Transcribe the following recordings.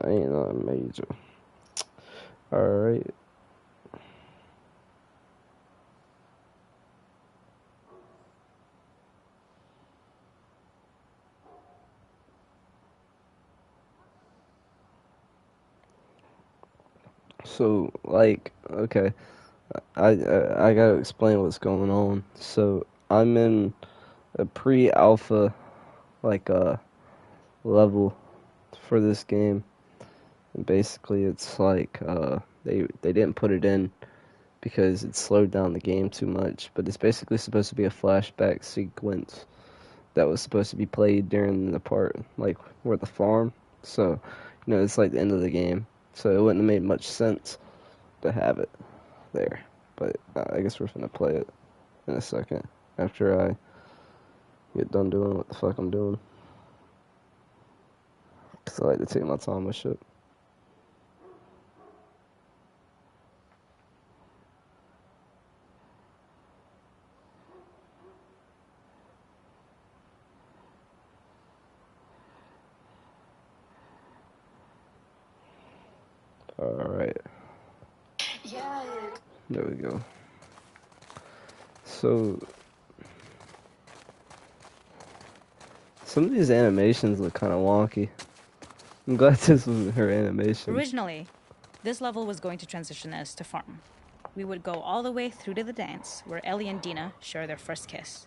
Ain't nothing major. Alright. So, like, okay, I gotta explain what's going on. So, I'm in a pre-alpha, like, level for this game. And basically, it's like, they didn't put it in because it slowed down the game too much. But it's basically supposed to be a flashback sequence that was supposed to be played during the part, like, where the farm. So, it's like the end of the game. So it wouldn't have made much sense to have it there. But I guess we're gonna play it in a second after I get done doing what the fuck I'm doing. Because I like to take my time with shit. Alright. There we go. So, some of these animations look kind of wonky. I'm glad this wasn't her animation. Originally, this level was going to transition us to farm. We would go all the way through to the dance, where Ellie and Dina share their first kiss.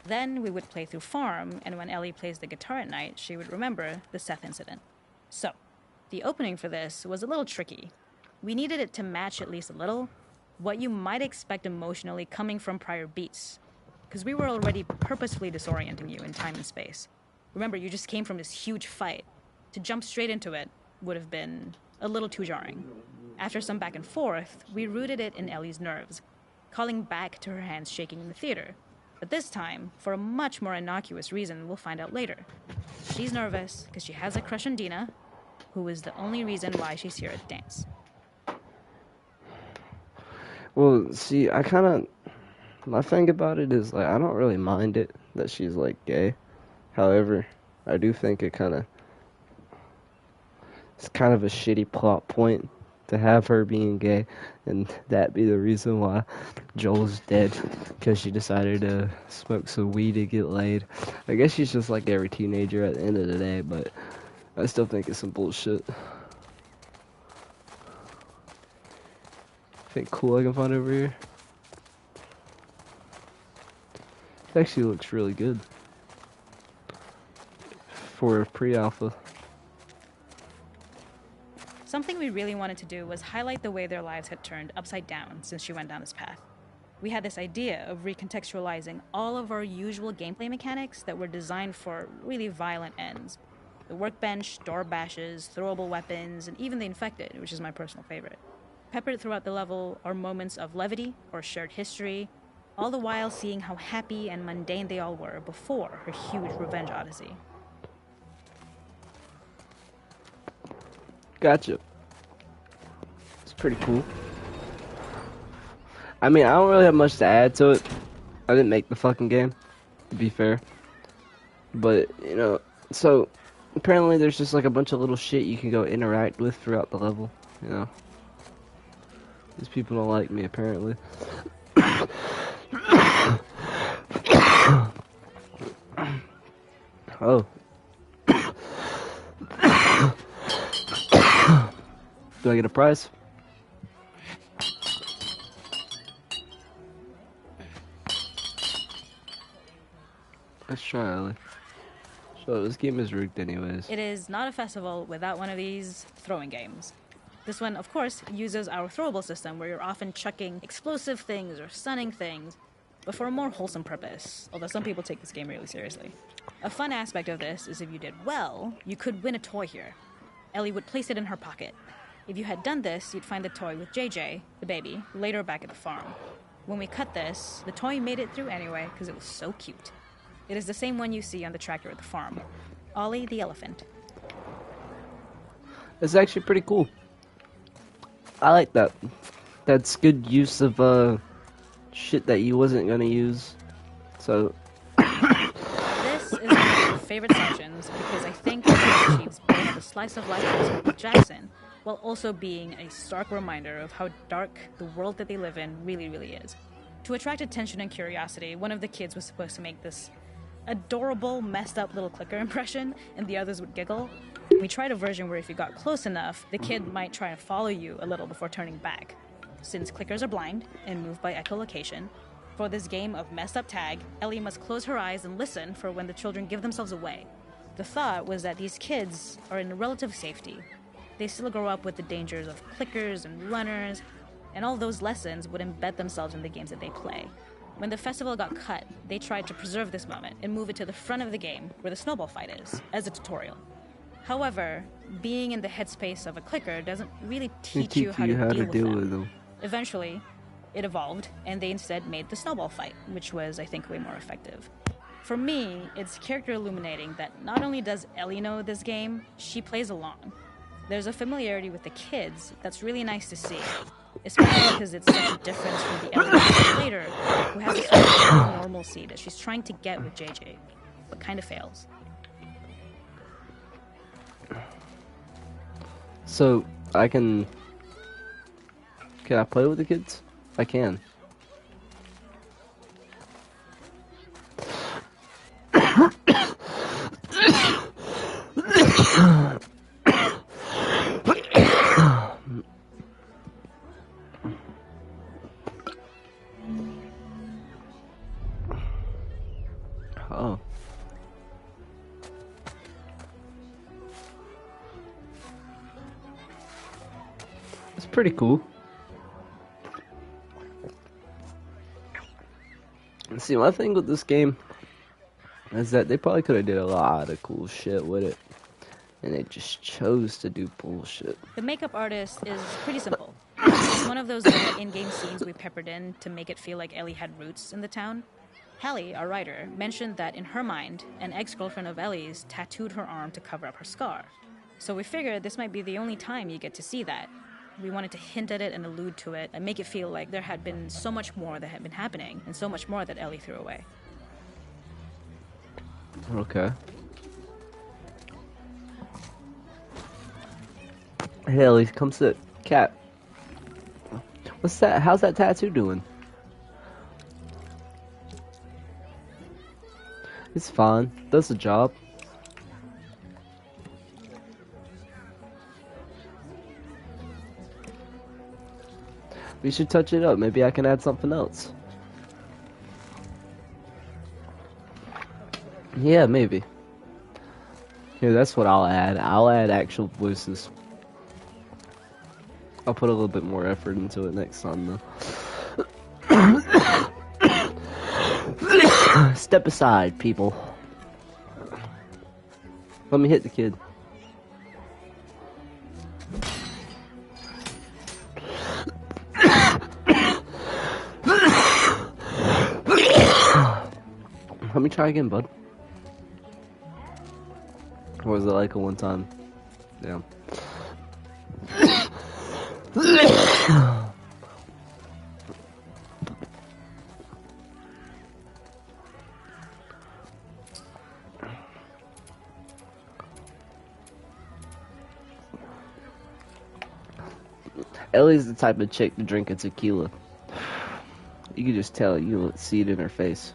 Then we would play through farm, and when Ellie plays the guitar at night, she would remember the Seth incident. So, the opening for this was a little tricky. We needed it to match at least a little what you might expect emotionally coming from prior beats, because we were already purposefully disorienting you in time and space. Remember, you just came from this huge fight. To jump straight into it would have been a little too jarring. After some back and forth, we rooted it in Ellie's nerves, calling back to her hands shaking in the theater. But this time, for a much more innocuous reason we'll find out later. She's nervous because she has a crush on Dina, who is the only reason why she's here at the dance. Well, see, my thing about it is, like, I don't really mind it that she's, like, gay. However, I do think it's kind of a shitty plot point to have her being gay, and that be the reason why Joel's dead, because she decided to smoke some weed to get laid. I guess she's just like every teenager at the end of the day, but I still think it's some bullshit. Think cool I can find over here? It actually looks really good for pre-alpha. Something we really wanted to do was highlight the way their lives had turned upside down since she went down this path. We had this idea of recontextualizing all of our usual gameplay mechanics that were designed for really violent ends. The workbench, door bashes, throwable weapons, and even the infected, which is my personal favorite. Peppered throughout the level are moments of levity or shared history, all the while seeing how happy and mundane they all were before her huge revenge odyssey. Gotcha. It's pretty cool. I mean, I don't really have much to add to it. I didn't make the fucking game, to be fair. But, so apparently there's just like a bunch of little shit you can go interact with throughout the level, These people don't like me, apparently. Oh. Do I get a prize? Let's try, Ellie. So this game is rigged anyways. It is not a festival without one of these throwing games. This one, of course, uses our throwable system where you're often chucking explosive things or stunning things, but for a more wholesome purpose, although some people take this game really seriously. A fun aspect of this is if you did well, you could win a toy here. Ellie would place it in her pocket. If you had done this, you'd find the toy with JJ, the baby, later back at the farm. When we cut this, the toy made it through anyway because it was so cute. It is the same one you see on the tractor at the farm. Ollie the elephant. It's actually pretty cool. I like that. That's good use of shit that you wasn't gonna use. So This is one of my favorite sections because I think it achieves both a slice of life Michael Jackson, while also being a stark reminder of how dark the world that they live in really, really is. To attract attention and curiosity, one of the kids was supposed to make this adorable, messed up little clicker impression, and the others would giggle. We tried a version where if you got close enough, the kid might try and follow you a little before turning back. Since clickers are blind and move by echolocation, for this game of messed up tag, Ellie must close her eyes and listen for when the children give themselves away. The thought was that these kids are in relative safety. They still grow up with the dangers of clickers and runners, and all those lessons would embed themselves in the games that they play. When the festival got cut, they tried to preserve this moment and move it to the front of the game where the snowball fight is, as a tutorial. However, being in the headspace of a clicker doesn't really teach you how to deal with them. Eventually, it evolved, and they instead made the snowball fight, which was, I think, way more effective. For me, it's character illuminating that not only does Ellie know this game, she plays along. There's a familiarity with the kids that's really nice to see, especially because it's such a difference from the Ellie later, who has a sort of normalcy that she's trying to get with JJ, but kind of fails. So, can I play with the kids? I can. Oh. It's pretty cool. See, my thing with this game is that they probably could have did a lot of cool shit with it, and they just chose to do bullshit. The makeup artist is pretty simple. It's one of those little in-game scenes we peppered in to make it feel like Ellie had roots in the town. Hallie, our writer, mentioned that in her mind, an ex-girlfriend of Ellie's tattooed her arm to cover up her scar. So we figured this might be the only time you get to see that. We wanted to hint at it and allude to it and make it feel like there had been so much more that had been happening and so much more that Ellie threw away. Okay. Hey Ellie, come sit. Cat. What's that? How's that tattoo doing? It's fine. Does the job. We should touch it up. Maybe I can add something else. Yeah, maybe. Here, that's what I'll add. I'll add actual voices. I'll put a little bit more effort into it next time, though. Step aside, people. Let me hit the kid. Let me try again, bud. Or was it like a one time? Yeah. Ellie's the type of chick to drink a tequila. You can just tell, you see it in her face.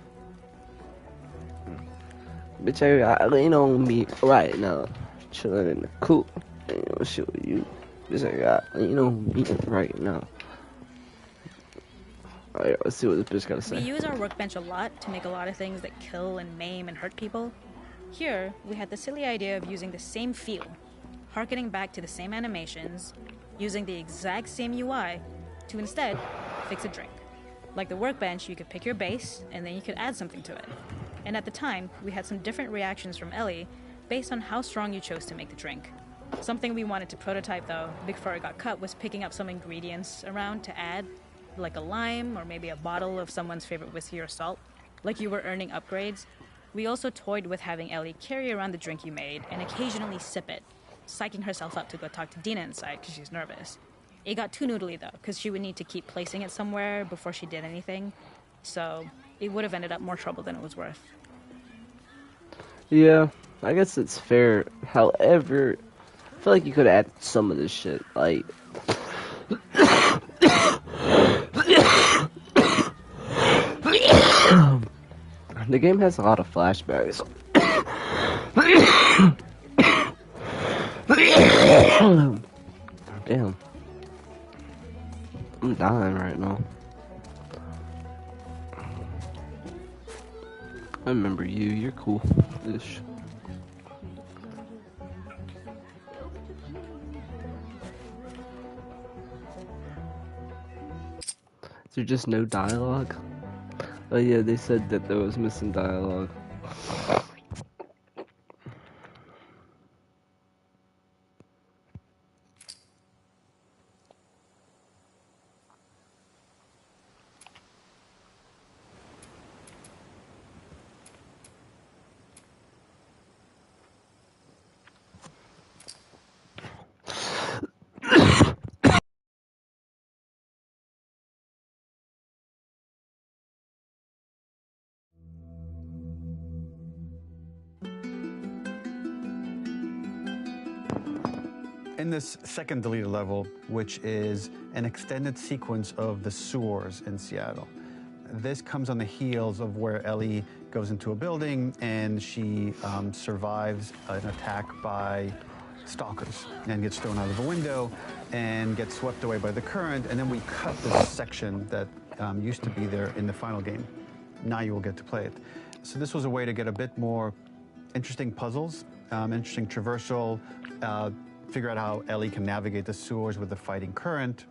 Bitch, I got lean on me right now. Chilling in the coop. Ain't no shit with you. Bitch, I got lean on me right now. Alright, let's see what this bitch gotta say. We use our workbench a lot to make a lot of things that kill and maim and hurt people. Here, we had the silly idea of using the same feel, harkening back to the same animations, using the exact same UI to instead fix a drink. Like the workbench, you could pick your base, and then you could add something to it. And at the time, we had some different reactions from Ellie based on how strong you chose to make the drink. Something we wanted to prototype, though, before it got cut, was picking up some ingredients around to add, like a lime or maybe a bottle of someone's favorite whiskey or salt, like you were earning upgrades. We also toyed with having Ellie carry around the drink you made and occasionally sip it, psyching herself up to go talk to Dina inside because she's nervous. It got too noodly, though, because she would need to keep placing it somewhere before she did anything, so it would have ended up more trouble than it was worth. Yeah, I guess it's fair. However, feel like you could add some of this shit. Like, the game has a lot of flashbacks. Damn. I'm dying right now. I remember you. You're cool. Ish. Is there just no dialogue? Oh yeah, they said that there was missing dialogue. In this second deleted level, which is an extended sequence of the sewers in Seattle, this comes on the heels of where Ellie goes into a building and she survives an attack by stalkers and gets thrown out of a window and gets swept away by the current. And then we cut this section that used to be there in the final game. Now you will get to play it. So this was a way to get a bit more interesting puzzles, interesting traversal, figure out how Ellie can navigate the sewers with the fighting current.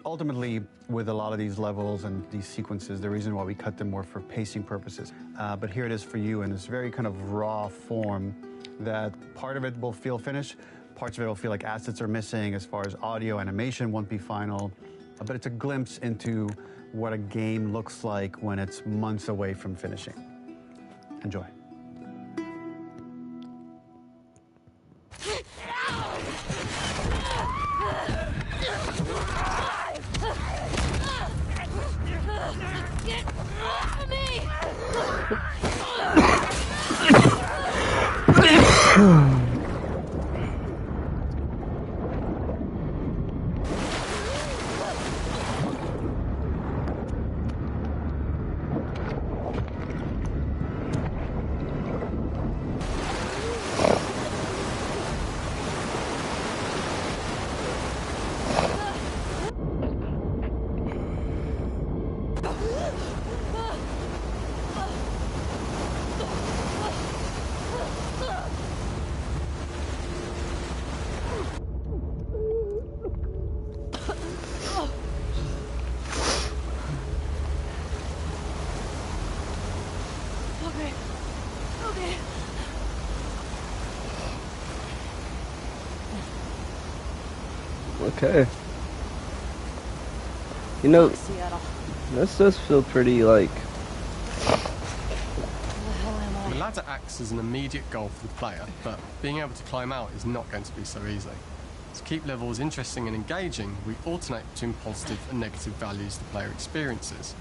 Ultimately, with a lot of these levels and these sequences, the reason why we cut them were for pacing purposes. But here it is for you in this very kind of raw form that part of it will feel finished, parts of it will feel like assets are missing as far as audio, animation won't be final. But it's a glimpse into what a game looks like when it's months away from finishing. Enjoy. Okay. You know, Seattle. this does feel pretty like. The ladder acts as an immediate goal for the player, but being able to climb out is not going to be so easy. To keep levels interesting and engaging, we alternate between positive and negative values the player experiences.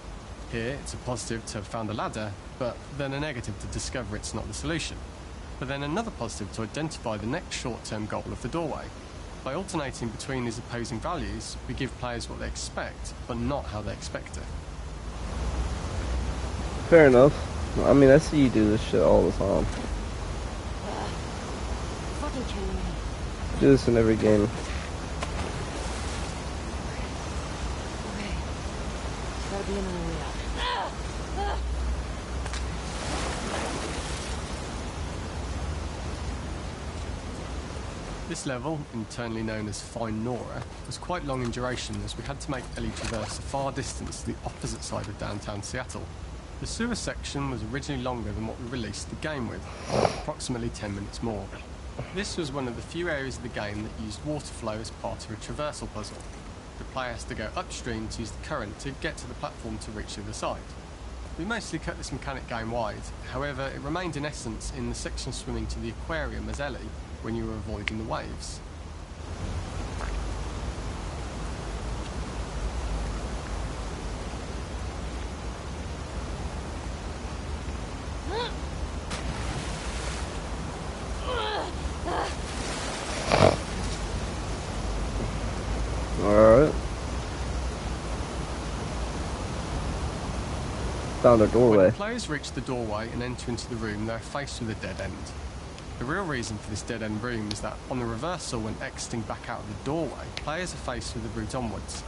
Here, it's a positive to have found a ladder, but then a negative to discover it's not the solution. But then another positive to identify the next short-term goal of the doorway. By alternating between these opposing values, we give players what they expect, but not how they expect it. Fair enough. I mean, I see you do this shit all the time. Fucking kidding me. Do this in every game. Okay. There's gotta be another way out. This level, internally known as Find Nora, was quite long in duration as we had to make Ellie traverse a far distance to the opposite side of downtown Seattle. The sewer section was originally longer than what we released the game with, approximately 10 minutes more. This was one of the few areas of the game that used water flow as part of a traversal puzzle. The player has to go upstream to use the current to get to the platform to reach the other side. We mostly cut this mechanic game-wide, however it remained in essence in the section swimming to the aquarium as Ellie, when you were avoiding the waves. Found a When doorway. players reach the doorway and enter into the room, they're faced with a dead end. The real reason for this dead end room is that on the reversal, when exiting back out of the doorway, players are faced with the route onwards.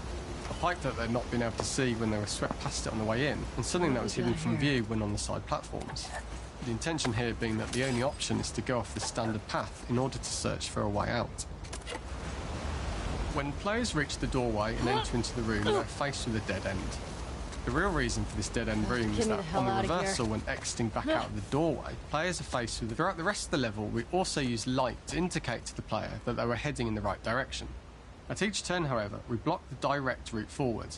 A pipe that they'd not been able to see when they were swept past it on the way in, and something that was hidden from view when on the side platforms. The intention here being that the only option is to go off the standard path in order to search for a way out. When players reach the doorway and enter into the room, they're faced with a dead end. The real reason for this dead end room is that on the reversal, when exiting back out of the doorway, players are faced with throughout the rest of the level, we also use light to indicate to the player that they were heading in the right direction. At each turn, however, we block the direct route forward.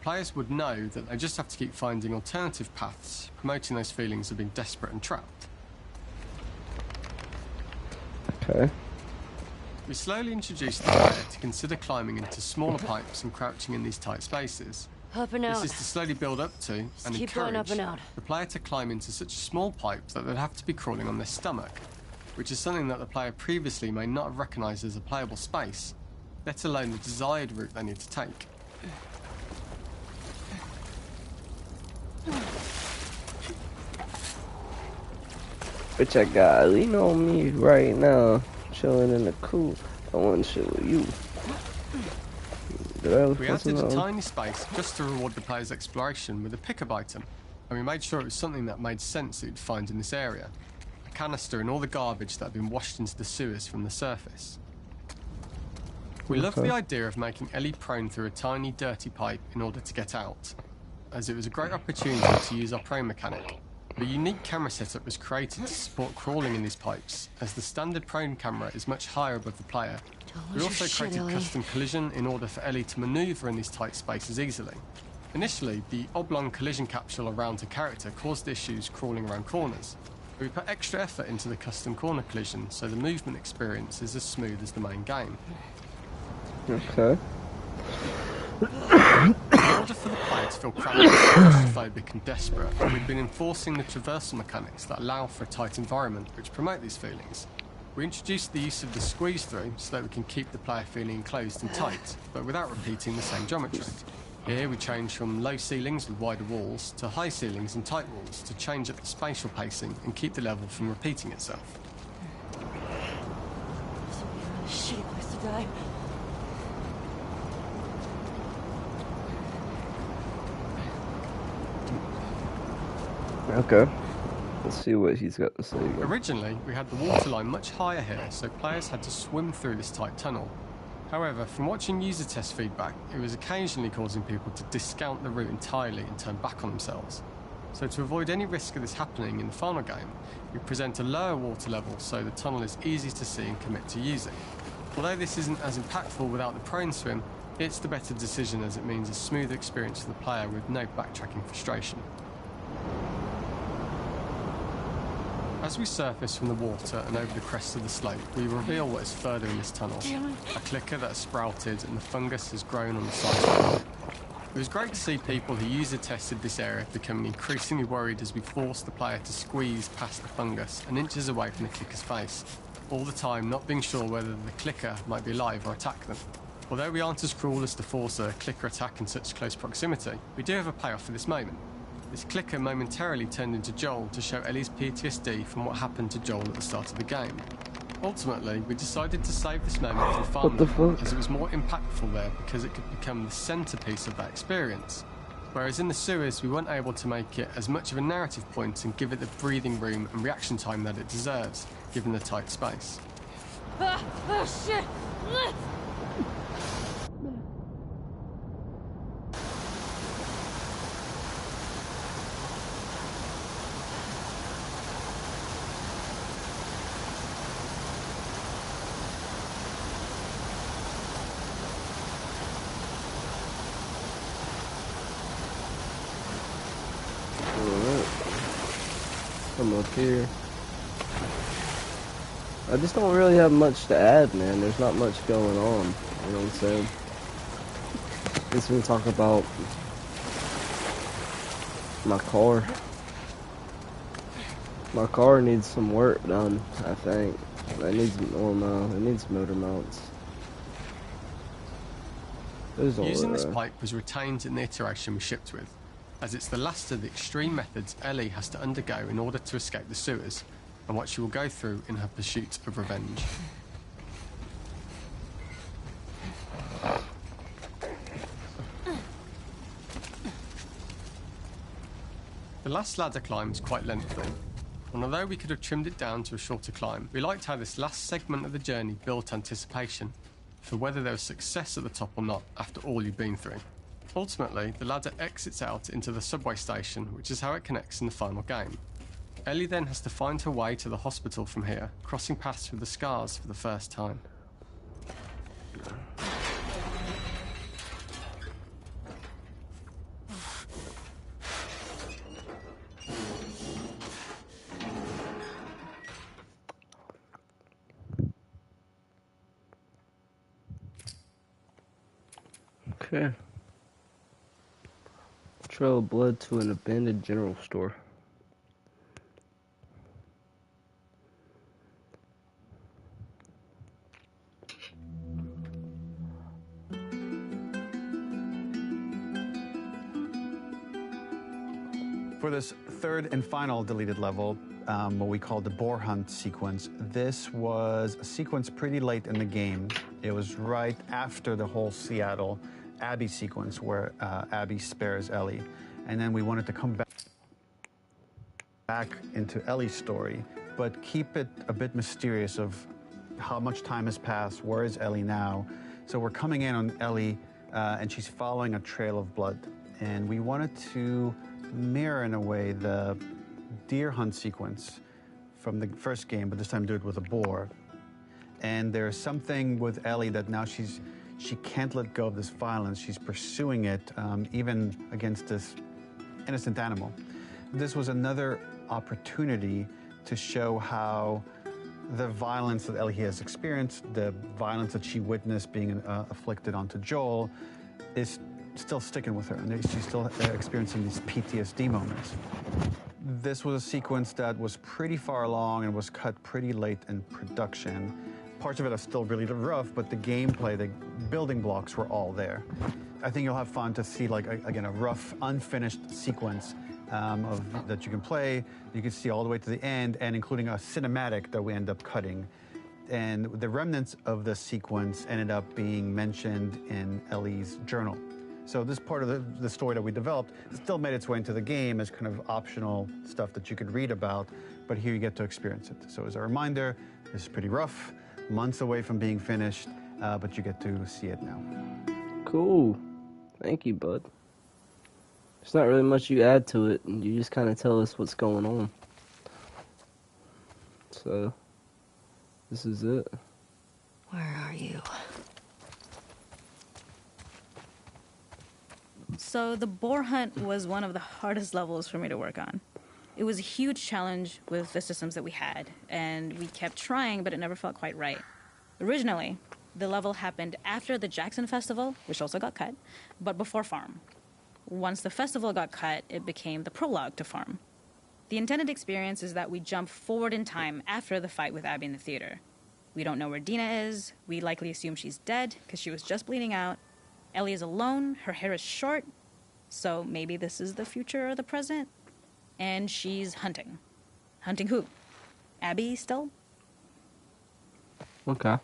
Players would know that they just have to keep finding alternative paths, promoting those feelings of being desperate and trapped. Okay. We slowly introduce the player to consider climbing into smaller pipes and crouching in these tight spaces. Up and out. This is to slowly build up to and keep going encourage up and out. the player to climb into such a small pipe that they'd have to be crawling on their stomach, which is something that the player previously may not have recognised as a playable space, let alone the desired route they need to take. Bitch, I got lean on me right now, chilling in the cool. I want to chill with you. We added a tiny space just to reward the player's exploration with a pickup item, and we made sure it was something that made sense that you'd find in this area. A canister and all the garbage that had been washed into the sewers from the surface. We loved the idea of making Ellie prone through a tiny dirty pipe in order to get out, as it was a great opportunity to use our prone mechanic. A unique camera setup was created to support crawling in these pipes, as the standard prone camera is much higher above the player. We also created custom collision in order for Ellie to manoeuvre in these tight spaces easily. Initially, the oblong collision capsule around her character caused issues crawling around corners. We put extra effort into the custom corner collision, so the movement experience is as smooth as the main game. Okay. In order for the player to feel cramped, claustrophobic and desperate, we've been enforcing the traversal mechanics that allow for a tight environment which promote these feelings. We introduced the use of the squeeze-through so that we can keep the player feeling enclosed and tight, but without repeating the same geometry. Here we change from low ceilings with wider walls to high ceilings and tight walls to change up the spatial pacing and keep the level from repeating itself. This would be a really shitty place to die. Okay. Let's see what he's got to say again. Originally, we had the waterline much higher here, so players had to swim through this tight tunnel. However, from watching user test feedback, it was occasionally causing people to discount the route entirely and turn back on themselves. So to avoid any risk of this happening in the final game, we present a lower water level so the tunnel is easy to see and commit to using. Although this isn't as impactful without the prone swim, it's the better decision as it means a smoother experience for the player with no backtracking frustration. As we surface from the water and over the crest of the slope, we reveal what is further in this tunnel. A clicker that has sprouted and the fungus has grown on the sides. It was great to see people who user tested this area becoming increasingly worried as we forced the player to squeeze past the fungus and inches away from the clicker's face, all the time not being sure whether the clicker might be alive or attack them. Although we aren't as cruel as to force a clicker attack in such close proximity, we do have a payoff for this moment. This clicker momentarily turned into Joel to show Ellie's PTSD from what happened to Joel at the start of the game. Ultimately, we decided to save this moment for farming, as it was more impactful there because it could become the centrepiece of that experience. Whereas in the sewers, we weren't able to make it as much of a narrative point and give it the breathing room and reaction time that it deserves, given the tight space. Shit! I'm up here. I just don't really have much to add, man. There's not much going on. You know what I'm saying? Just gonna talk about my car. My car needs some work done, I think. It needs it needs motor mounts. Using this pipe was retained in the iteration we shipped with. as it's the last of the extreme methods Ellie has to undergo in order to escape the sewers, and what she will go through in her pursuit of revenge. The last ladder climb is quite lengthy, and although we could have trimmed it down to a shorter climb, we liked how this last segment of the journey built anticipation for whether there was success at the top or not after all you've been through. Ultimately, the ladder exits out into the subway station, which is how it connects in the final game. Ellie then has to find her way to the hospital from here, crossing paths with the scars for the first time. Okay. Trail of blood to an abandoned general store. For this third and final deleted level, what we call the boar hunt sequence, this was a sequence pretty late in the game. It was right after the whole Seattle Abby sequence where Abby spares Ellie. And then we wanted to come back into Ellie's story, but keep it a bit mysterious of how much time has passed, where is Ellie now? So we're coming in on Ellie and she's following a trail of blood. And we wanted to mirror in a way the deer hunt sequence from the first game, but this time do it with a boar. And there's something with Ellie that now she can't let go of this violence. She's pursuing it, even against this innocent animal. This was another opportunity to show how the violence that Ellie has experienced, the violence that she witnessed being afflicted onto Joel, is still sticking with her, and she's still experiencing these PTSD moments. This was a sequence that was pretty far along and was cut pretty late in production. Parts of it are still really rough, but the gameplay, the building blocks were all there. I think you'll have fun to see, like, again, a rough, unfinished sequence that you can play. You can see all the way to the end, and including a cinematic that we end up cutting. And the remnants of the sequence ended up being mentioned in Ellie's journal. So this part of the story that we developed still made its way into the game as kind of optional stuff that you could read about, but here you get to experience it. So as a reminder, this is pretty rough, months away from being finished, but you get to see it now. Cool. Thank you, bud. There's not really much you add to it, and you just kind of tell us what's going on. So, this is it. Where are you? So the boar hunt was one of the hardest levels for me to work on. It was a huge challenge with the systems that we had, and we kept trying, but it never felt quite right. Originally, the level happened after the Jackson Festival, which also got cut, but before Farm. Once the festival got cut, it became the prologue to Farm. The intended experience is that we jump forward in time after the fight with Abby in the theater. We don't know where Dina is, we likely assume she's dead because she was just bleeding out. Ellie is alone, her hair is short, so maybe this is the future or the present. And she's hunting. Hunting who? Abby still? Okay.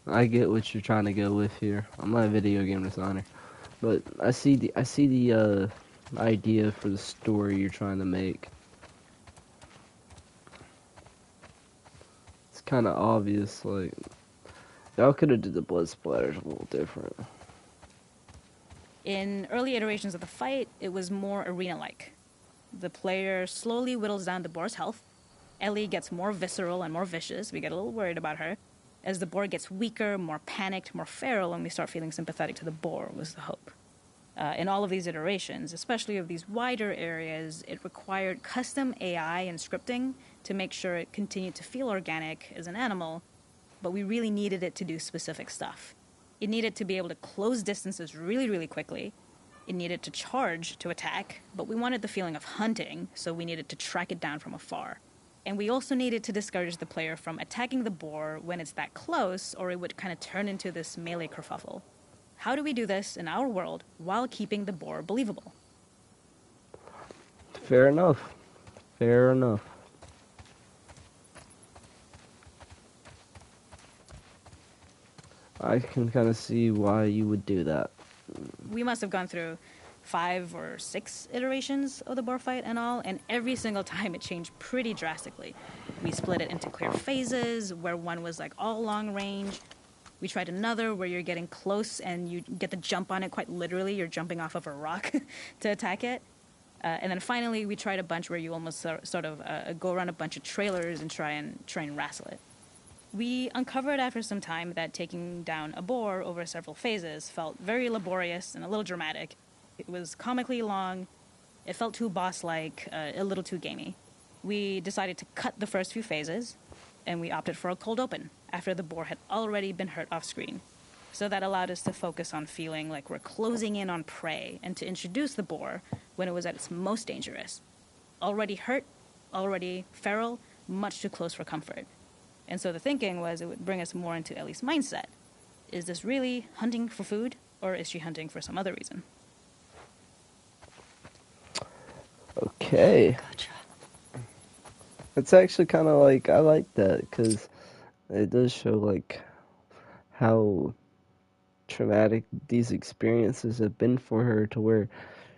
I get what you're trying to go with here. I'm not a video game designer, but I see the idea for the story you're trying to make. It's kind of obvious, like y'all could have did the blood splatters a little different. In early iterations of the fight, it was more arena-like. The player slowly whittles down the boar's health. Ellie gets more visceral and more vicious. We get a little worried about her. As the boar gets weaker, more panicked, more feral, and we start feeling sympathetic to the boar was the hope. In all of these iterations, especially of these wider areas, it required custom AI and scripting to make sure it continued to feel organic as an animal, but we really needed it to do specific stuff. It needed to be able to close distances really, really quickly. It needed to charge to attack, but we wanted the feeling of hunting, so we needed to track it down from afar. And we also needed to discourage the player from attacking the boar when it's that close, or it would kind of turn into this melee kerfuffle. How do we do this in our world while keeping the boar believable? Fair enough. Fair enough. I can kind of see why you would do that. We must have gone through 5 or 6 iterations of the boar fight and all, and every single time it changed pretty drastically. We split it into clear phases, where one was like all long range. We tried another where you're getting close and you get the jump on it quite literally. You're jumping off of a rock to attack it. And then finally, we tried a bunch where you almost sort of go around a bunch of trailers and try and wrestle it. We uncovered after some time that taking down a boar over several phases felt very laborious and a little dramatic. It was comically long, it felt too boss-like, a little too gamey. We decided to cut the first few phases, and we opted for a cold open after the boar had already been hurt off-screen. So that allowed us to focus on feeling like we're closing in on prey and to introduce the boar when it was at its most dangerous. Already hurt, already feral, much too close for comfort. And so the thinking was it would bring us more into Ellie's mindset. Is this really hunting for food, or is she hunting for some other reason? Okay. Gotcha. It's actually kind of like, I like that, because it does show, like, how traumatic these experiences have been for her, to where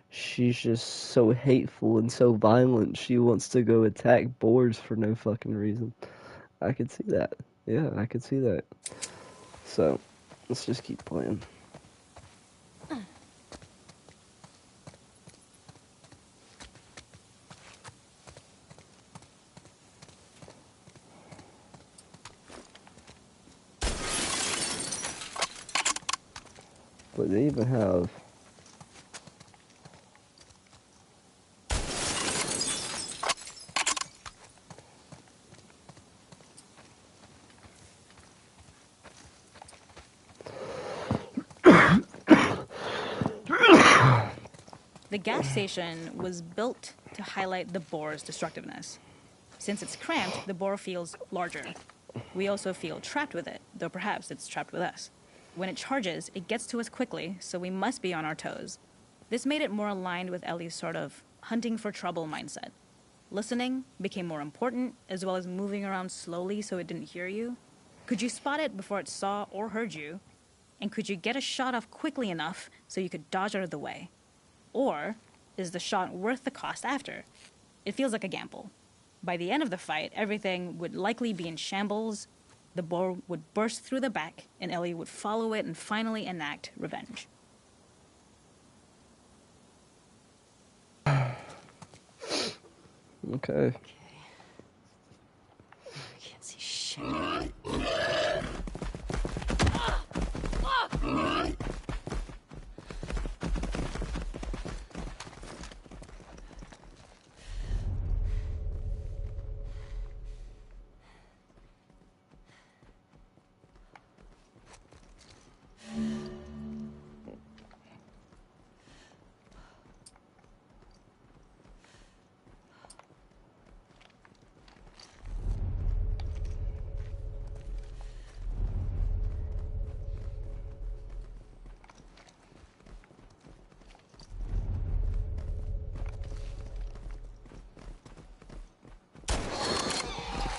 she's just so hateful and so violent, she wants to go attack boars for no fucking reason. I could see that. Yeah, I could see that. So, let's just keep playing. But they even have The gas station was built to highlight the boar's destructiveness. Since it's cramped, the boar feels larger. We also feel trapped with it, though perhaps it's trapped with us. When it charges, it gets to us quickly, so we must be on our toes. This made it more aligned with Ellie's sort of hunting for trouble mindset. Listening became more important, as well as moving around slowly so it didn't hear you. Could you spot it before it saw or heard you? And could you get a shot off quickly enough so you could dodge out of the way? Or is the shot worth the cost after? It feels like a gamble. By the end of the fight, everything would likely be in shambles, the boar would burst through the back, and Ellie would follow it and finally enact revenge. okay. I can't see shit.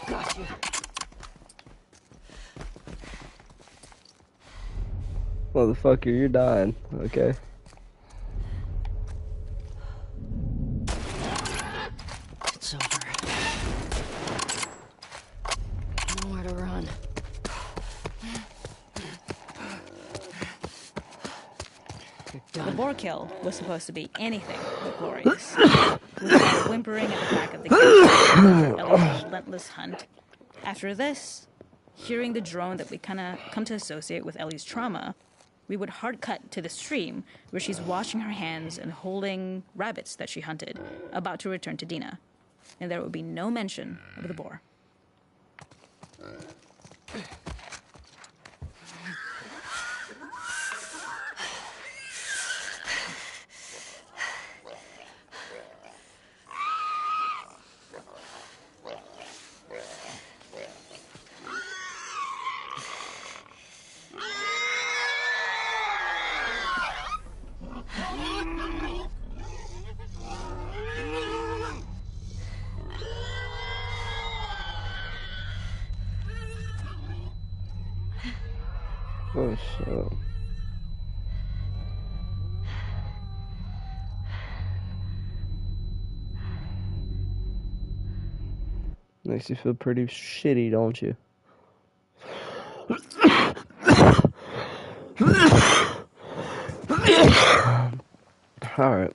Got you. Motherfucker, you're dying, okay? It's over. Nowhere to run. You're The done. boar kill was supposed to be anything but glorious. With all whimpering at the back of the gas Ellie's relentless hunt. After this, hearing the drone that we kind of come to associate with Ellie's trauma, we would hard cut to the stream where she's washing her hands and holding rabbits that she hunted, about to return to Dina. And there would be no mention of the boar. Oh shit. Makes you feel pretty shitty, don't you? Alright.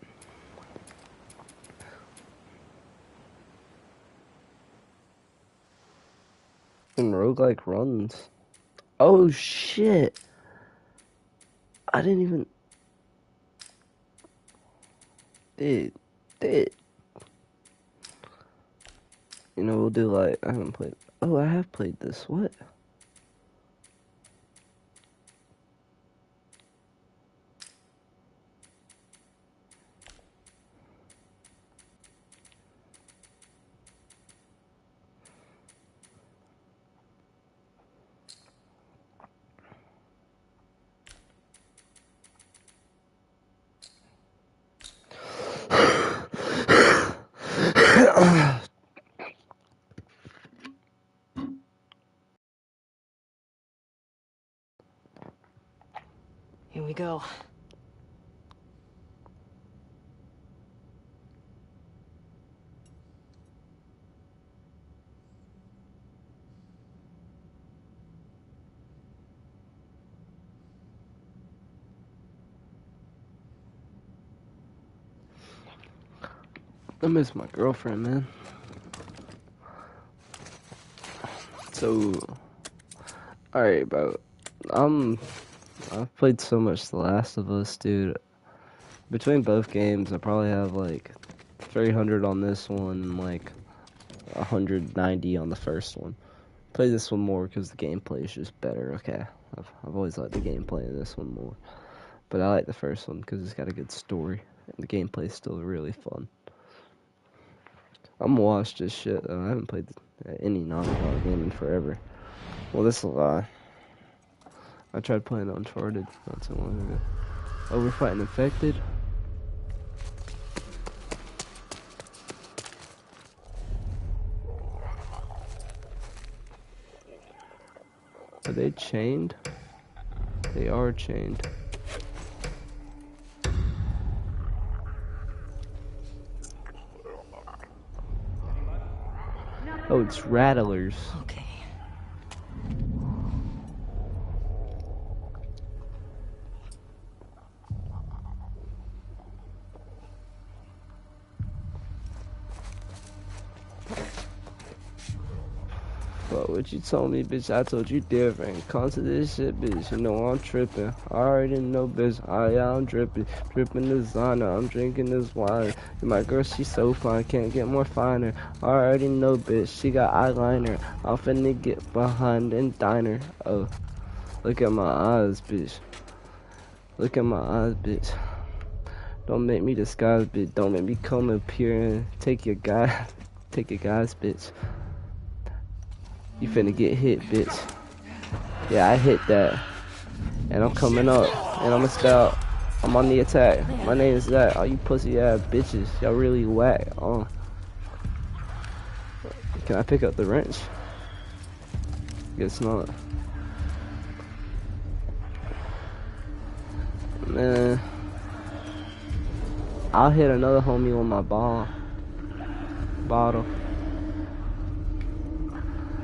And roguelike runs. Oh shit. I didn't even. Did. You know, we'll do like. I haven't played. Oh, I have played this. What? Here we go. I miss my girlfriend, man. So, alright, bro. I've played so much The Last of Us, dude. Between both games, I probably have like 300 on this one and like 190 on the first one. Play this one more because the gameplay is just better. Okay, I've always liked the gameplay in this one more, but I like the first one because it's got a good story and the gameplay is still really fun. I'm gonna watch this shit though. I haven't played any Naughty Dog game in forever. Well, this is a lie. I tried playing Uncharted not so long ago. Oh, we're fighting infected? Are they chained? They are chained. Oh, it's rattlers. Okay. But what you told me, bitch, I told you different. Come to this shit, bitch, you know I'm tripping. I already know, bitch, I'm dripping. Dripping designer, I'm drinking this wine. And my girl, she so fine, can't get more finer. I already know, bitch, she got eyeliner. I'm finna get behind and diner. Oh, look at my eyes, bitch. Look at my eyes, bitch. Don't make me disguise, bitch. Don't make me come up here and take your guy, take your guys, bitch. You finna get hit, bitch. Yeah, I hit that. And I'm coming up. And I'm gonna stop. I'm on the attack. My name is that. All you pussy ass bitches. Y'all really whack. Can I pick up the wrench? Guess not. Man. I'll hit another homie with my bottle.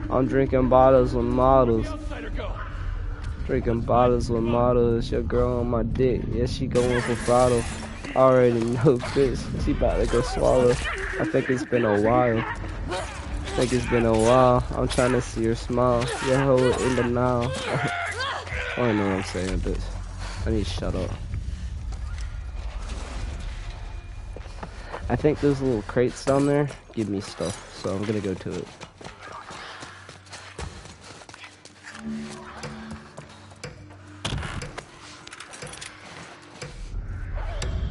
I'm drinking bottles with models. Drinking bottles with models. Your girl on my dick. Yeah, she going for throttle. Already know, bitch. She about to go swallow. I think it's been a while. I'm trying to see her smile. Yeah, hold it in the now. I don't know what I'm saying, bitch. I need to shut up. I think those little crates down there give me stuff, so I'm gonna go to it.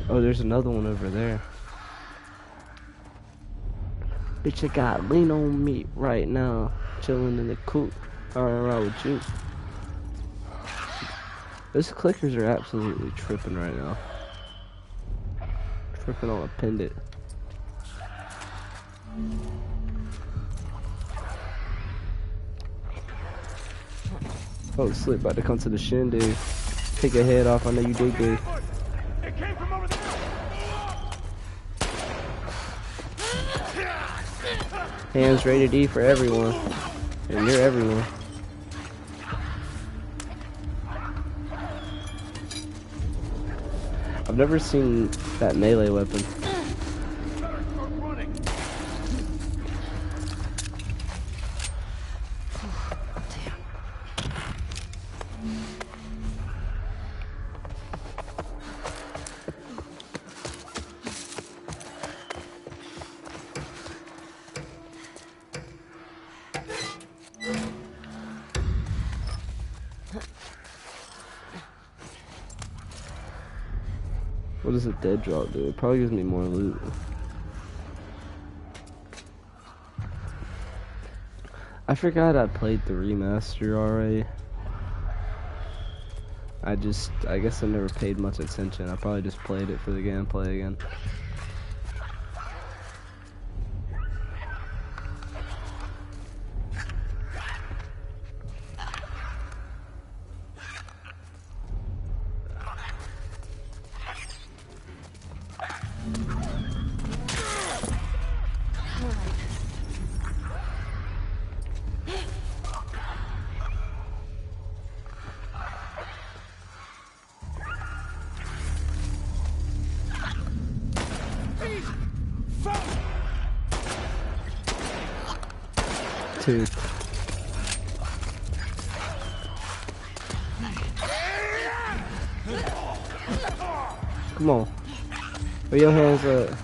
Oh, there's another one over there. Bitch, I got lean on me right now. Chilling in the coop. Alright, around with you. Those clickers are absolutely tripping right now. Tripping on a pendant. Oh, slip, about to come to the shindig. Take your head off, I know you dig dig. It came from over there! Hands rated E for everyone. And you're everyone. I've never seen that melee weapon. Better start running! What does a dead drop do? It probably gives me more loot. I forgot I played the remaster already. I guess I never paid much attention. I probably just played it for the gameplay again. Dude. Come on. Where your hands at?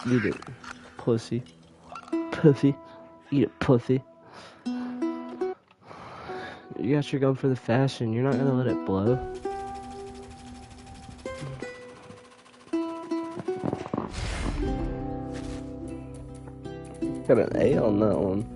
Eat it, pussy. Pussy. Eat it, pussy. You got your gun for the fashion. You're not gonna let it blow. Got an A on that one.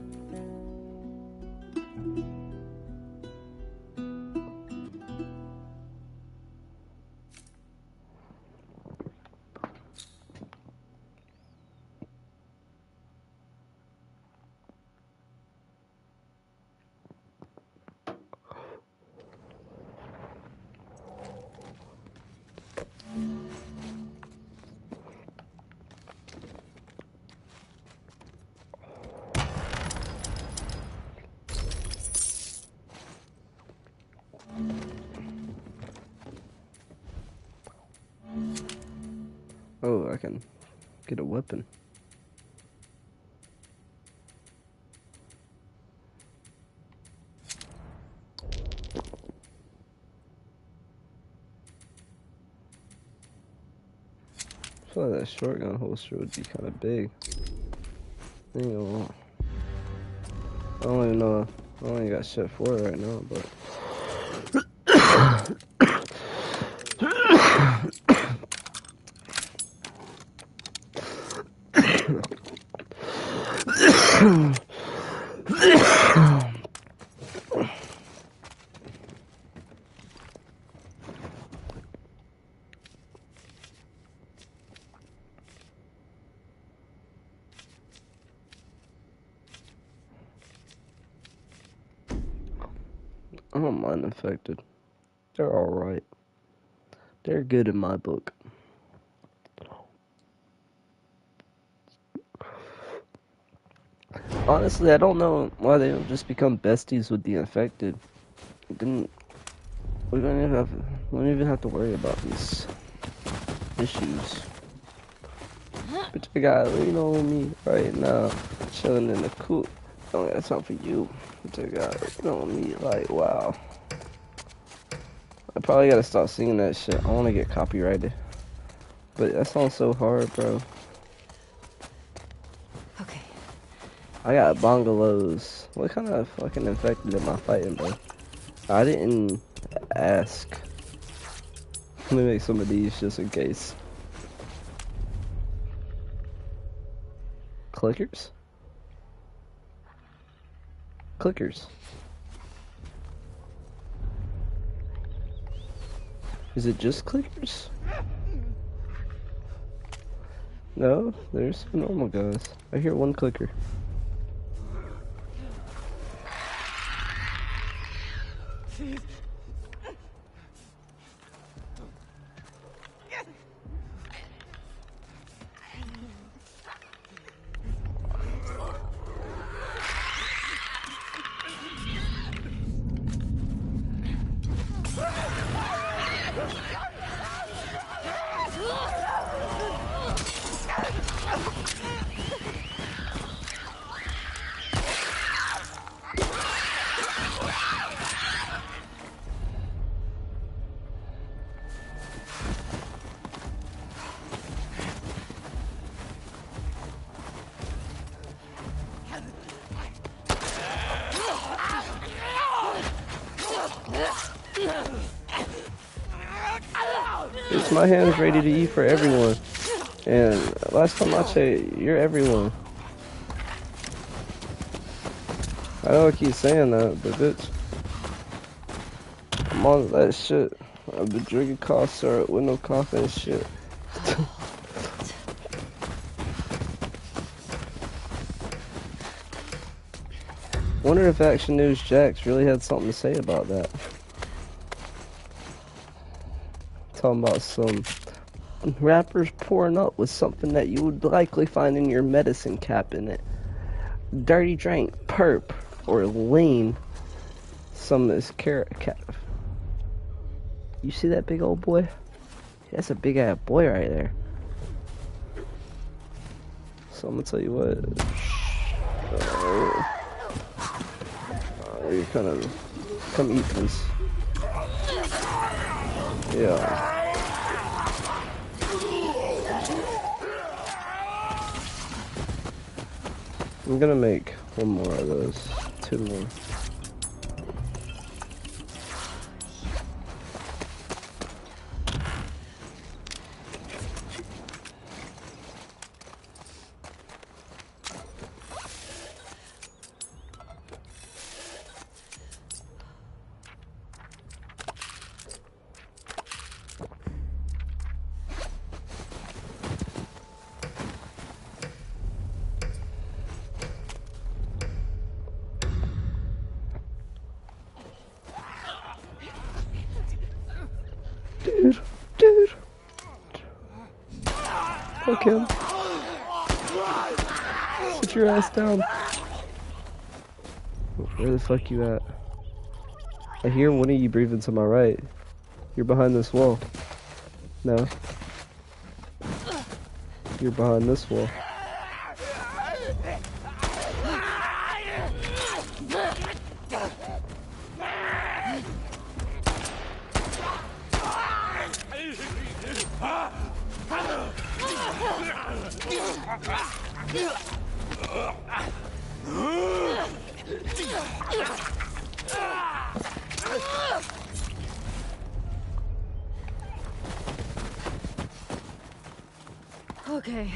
Oh, I can get a weapon. I feel like that shotgun holster would be kind of big. I ain't gonna lie. I don't even know. I don't even got shit for it right now, but. I don't mind infected. They're alright. They're good in my book. Honestly, I don't know why they don't just become besties with the infected. Then we don't even have to worry about these issues. But you gotta lean on me right now, chilling in the coop. I don't got time for you. But you gotta lean on me like wow. I probably gotta stop singing that shit. I wanna get copyrighted. But that sounds so hard, bro. Okay. I got bungalows. What kind of fucking infected am I fighting, bro? I didn't ask. Let me make some of these just in case. Clickers? Clickers. Is it just clickers? No, there's some normal guys. I hear one clicker. It's my hands ready to eat for everyone. And last time I checked, you're everyone. I know I keep saying that, but bitch, I'm on that shit. I've been drinking cough syrup with no coffee and shit. Wonder if Action News Jax really had something to say about that. Talking about some rappers pouring up with something that you would likely find in your medicine cabinet. Dirty drink, perp, or lean. Some of this carrot cap. You see that big old boy? That's a big ass boy right there. So I'm gonna tell you what. You kind of come eat this. Yeah. I'm gonna make one more of those. 2 more. Dude. Fuck him. Sit your ass down. Where the fuck you at? I hear one of you breathing to my right. You're behind this wall. No. You're behind this wall. Okay.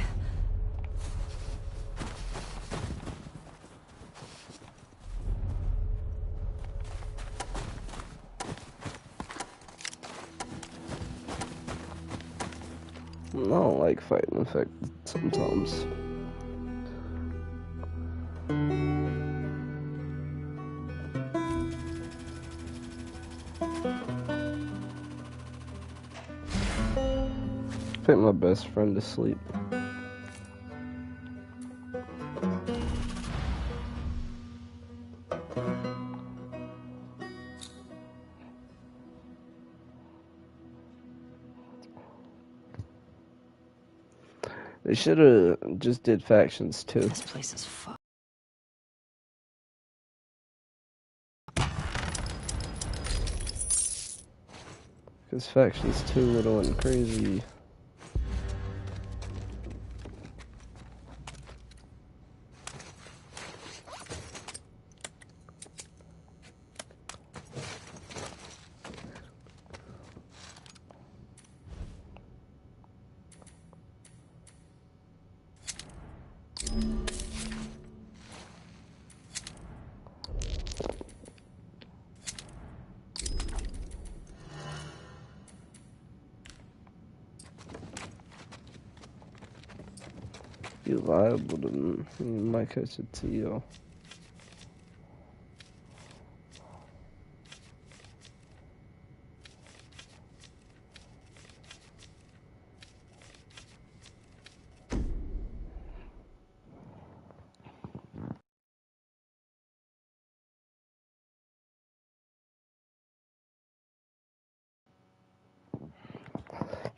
I don't like fighting effect sometimes. Put my best friend to sleep. They should have just did factions too. This place is fucked. Because factions 2 would have went crazy. you liable to you might catch a teal.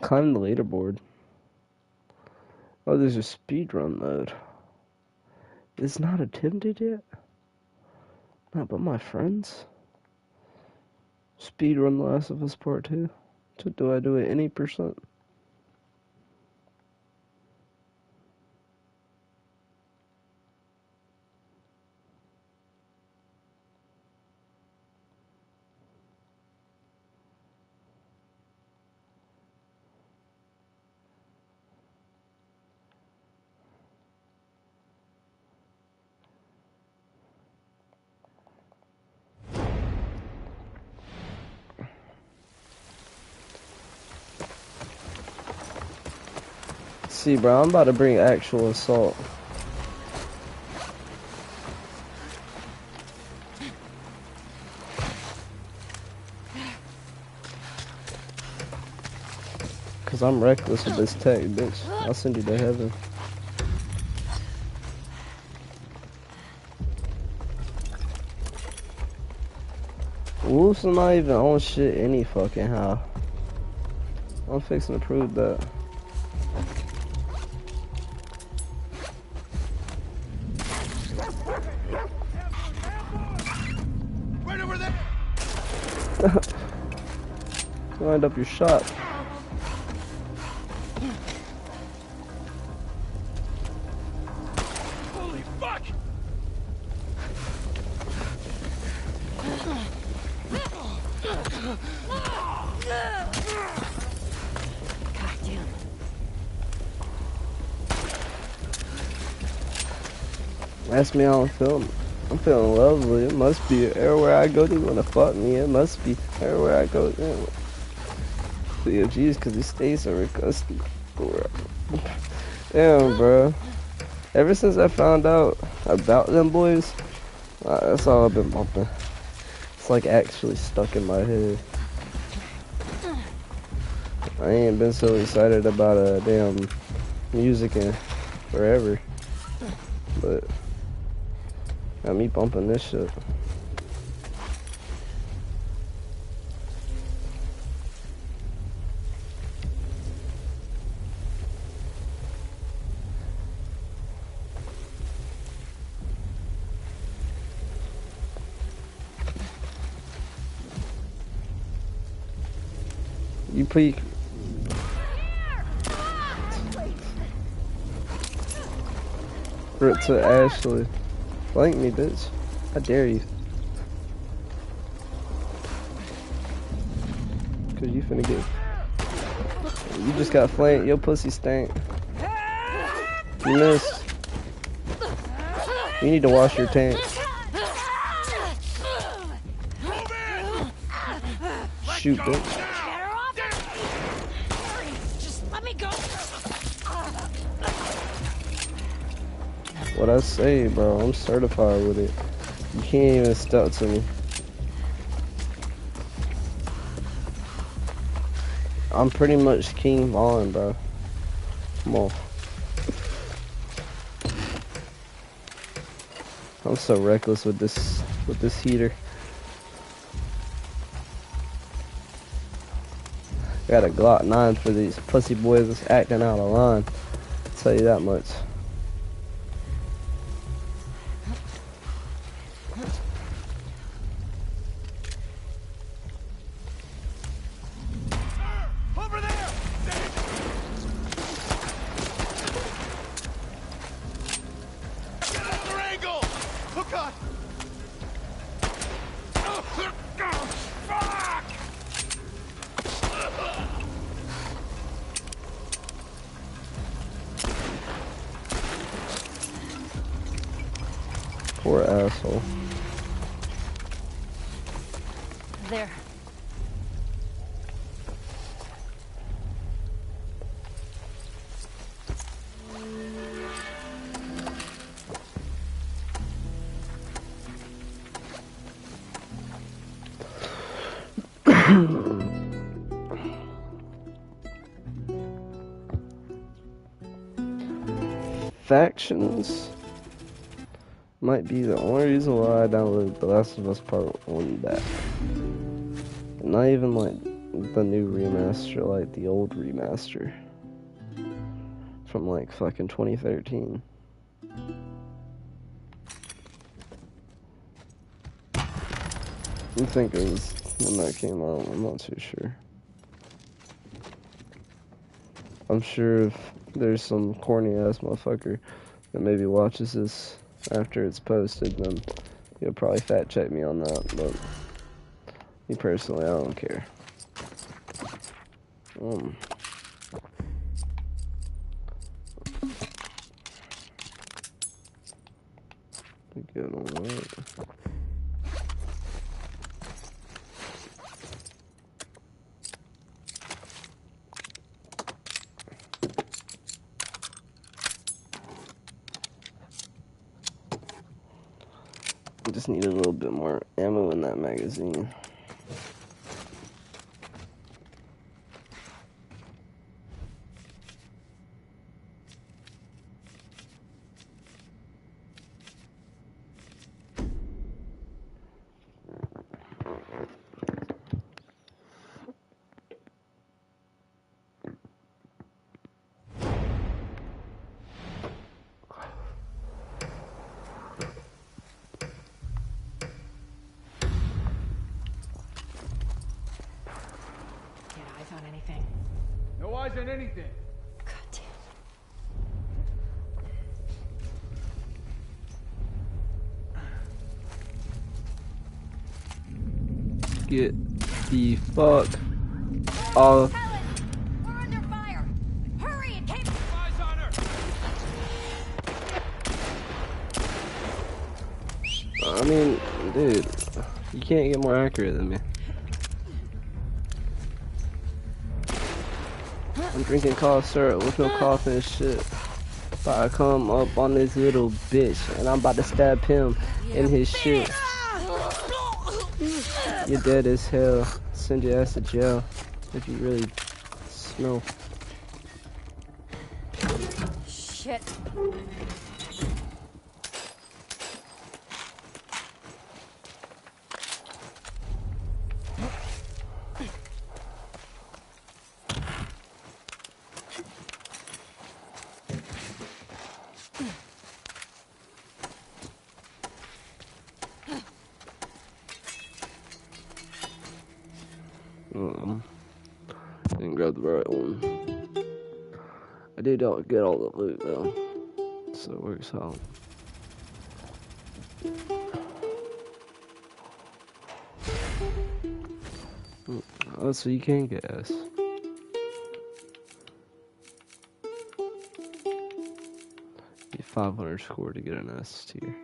Climb the leaderboard. Oh, there's a speedrun mode. It's not attempted yet? Not but my friends? Speedrun The Last of Us Part 2? So do I do it any percent? See, bro, I'm about to bring actual assault. Cause I'm reckless with this tech, bitch. I'll send you to heaven. Wolves are not even on shit any fucking how. I'm fixing to prove that. Right over there! Wind up your shot. Holy fuck! Goddamn. Ask me how I'm feeling. I'm feeling lovely. It must be everywhere I go. They wanna fuck me. It must be everywhere I go. Yeah, geez, cause these stays are custody. Damn, bro. Ever since I found out about them boys, that's all I've been bumping. It's like actually stuck in my head. I ain't been so excited about damn music in forever, but got me bumping this shit. You peek. Rip to Ashley. Flank me, bitch. I dare you. Cause you finna get. You just got flanked. Your pussy stank. You missed. You need to wash your tank. Shoot, bitch. Just let me go. What I say, bro, I'm certified with it. You can't even step to me. I'm pretty much King Vaughn, bro. Come on. I'm so reckless with this heater. Got a Glock 9 for these pussy boys that's acting out of line. I'll tell you that much. Over there! Get another angle! Oh god! Fuck! Poor asshole. There. Factions might be the only reason why I downloaded The Last of Us Part 1 back. Not even like the new remaster, like the old remaster from like fucking 2013. I think it was when that came out. I'm not too sure. I'm sure if there's some corny ass motherfucker that maybe watches this after it's posted, then he'll probably fact check me on that. But me personally, I don't care. Good on that. I just need a little bit more ammo in that magazine. No eyes on anything. God damn. Get the fuck off. Helen, we're under fire. Hurry and keep Eyes on her. I mean, dude, you can't get more accurate than me. I'm drinking cough syrup with no cough and shit. But I come up on this little bitch and I'm about to stab him in his shit. You're dead as hell. Send your ass to jail if you really smell. shit. Didn't grab the right one. I did not get all the loot though, so it works out. Oh, so you can get S. Need 500 score to get an S tier.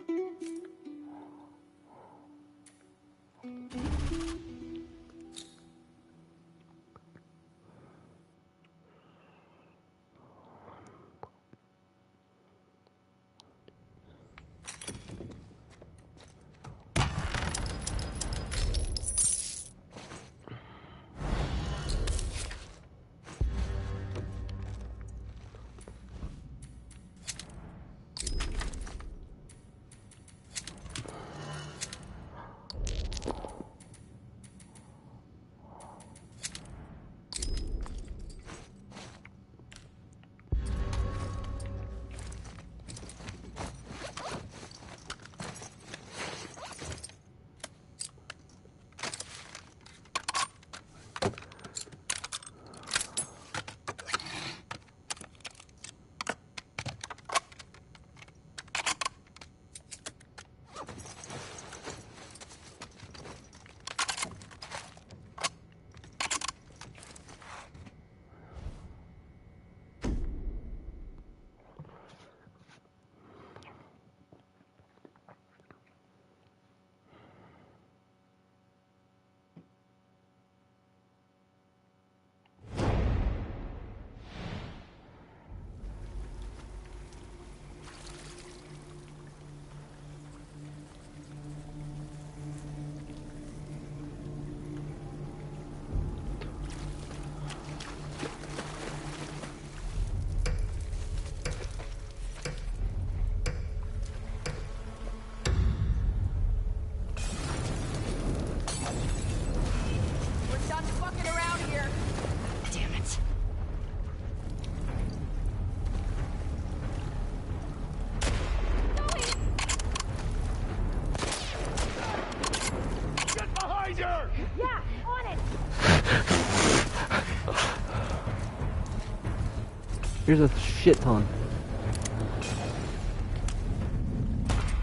Here's a shit ton.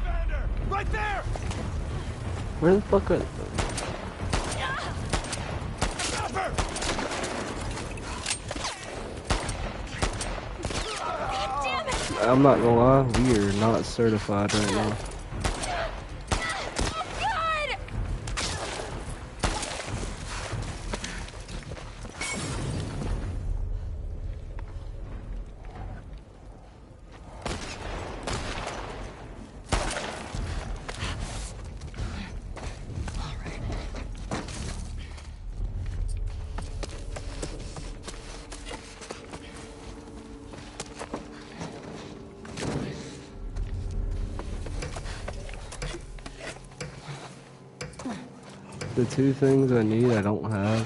Commander! Right there! Where the fuck are... Cover! Damn it! I'm not gonna lie, we are not certified right now. God! The two things I need, I don't have.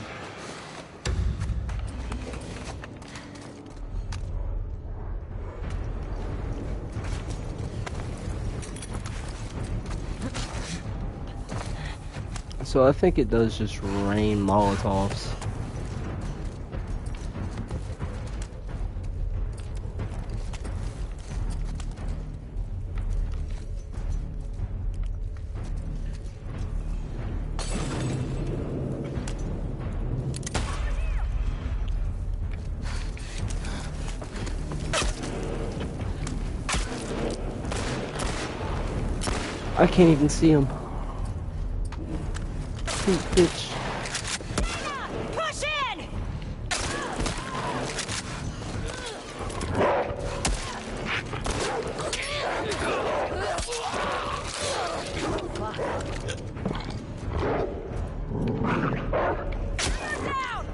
So I think it does just rain Molotovs. I can't even see him. Bitch. Push in! Down!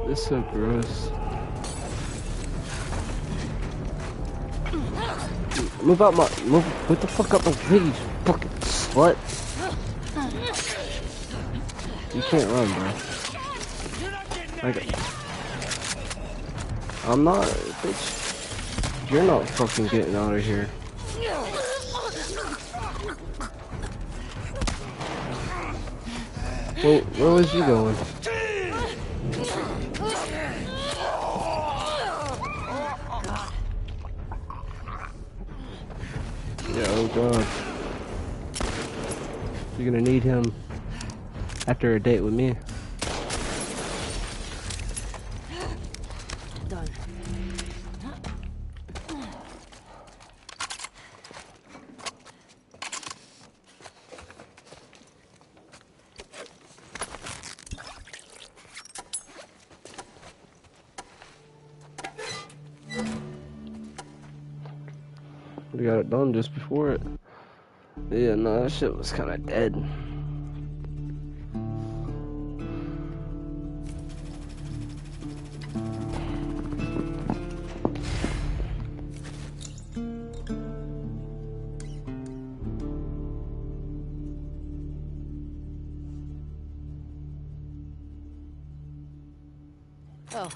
This is so gross. Move out my... Move... What the fuck up my way, you fucking slut. You can't run, bro. I'm not... Bitch. You're not fucking getting out of here. Well, where was you going? Yeah, oh god. You're gonna need him after a date with me. Done. We got it done just before it. Yeah, no, that shit was kinda dead. Oh,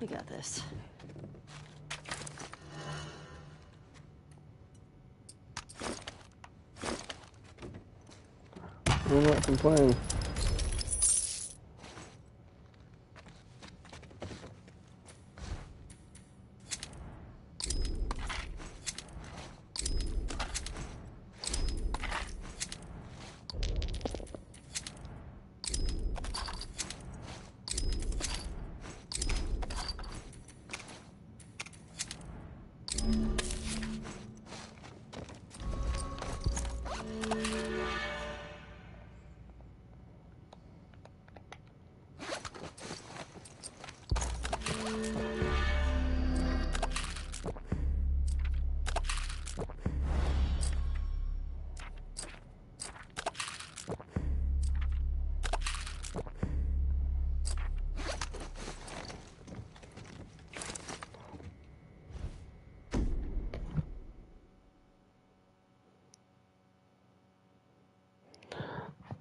we got this. I'm not complaining.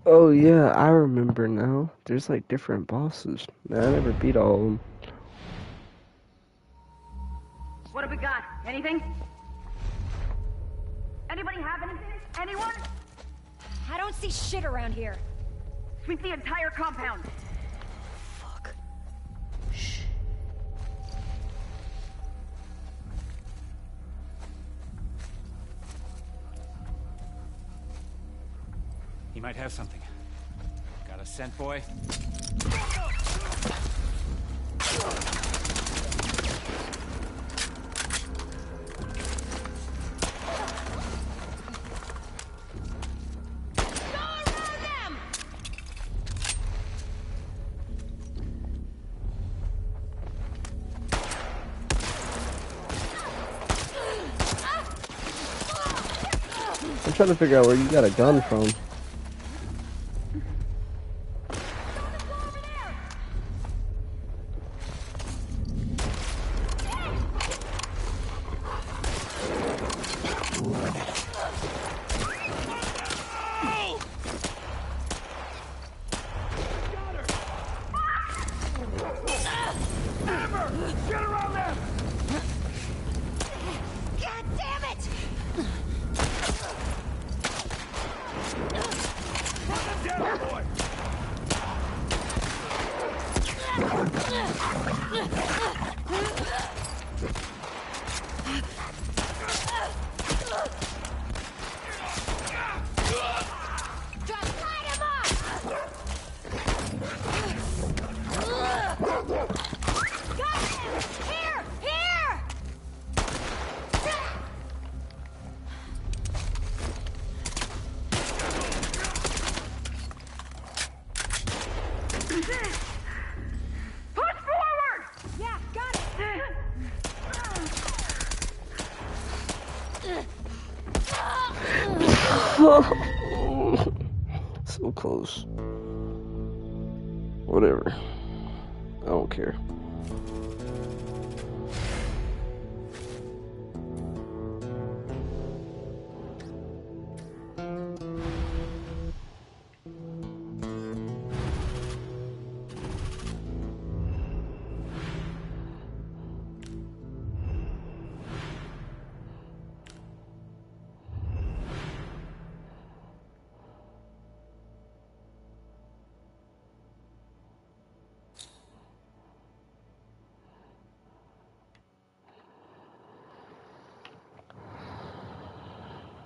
Oh yeah, I remember now. There's like different bosses. Man, I never beat all of them. What have we got? Anything? Anybody have anything? Anyone? I don't see shit around here. Sweep the entire compound. Fuck. He might have something. Got a scent, boy? I'm trying to figure out where you got a gun from. Get around them! God damn it! Put them down, boy! Just light him up! Got him! Here! Here! Push forward! Yeah, got it! So close. Whatever. I don't care.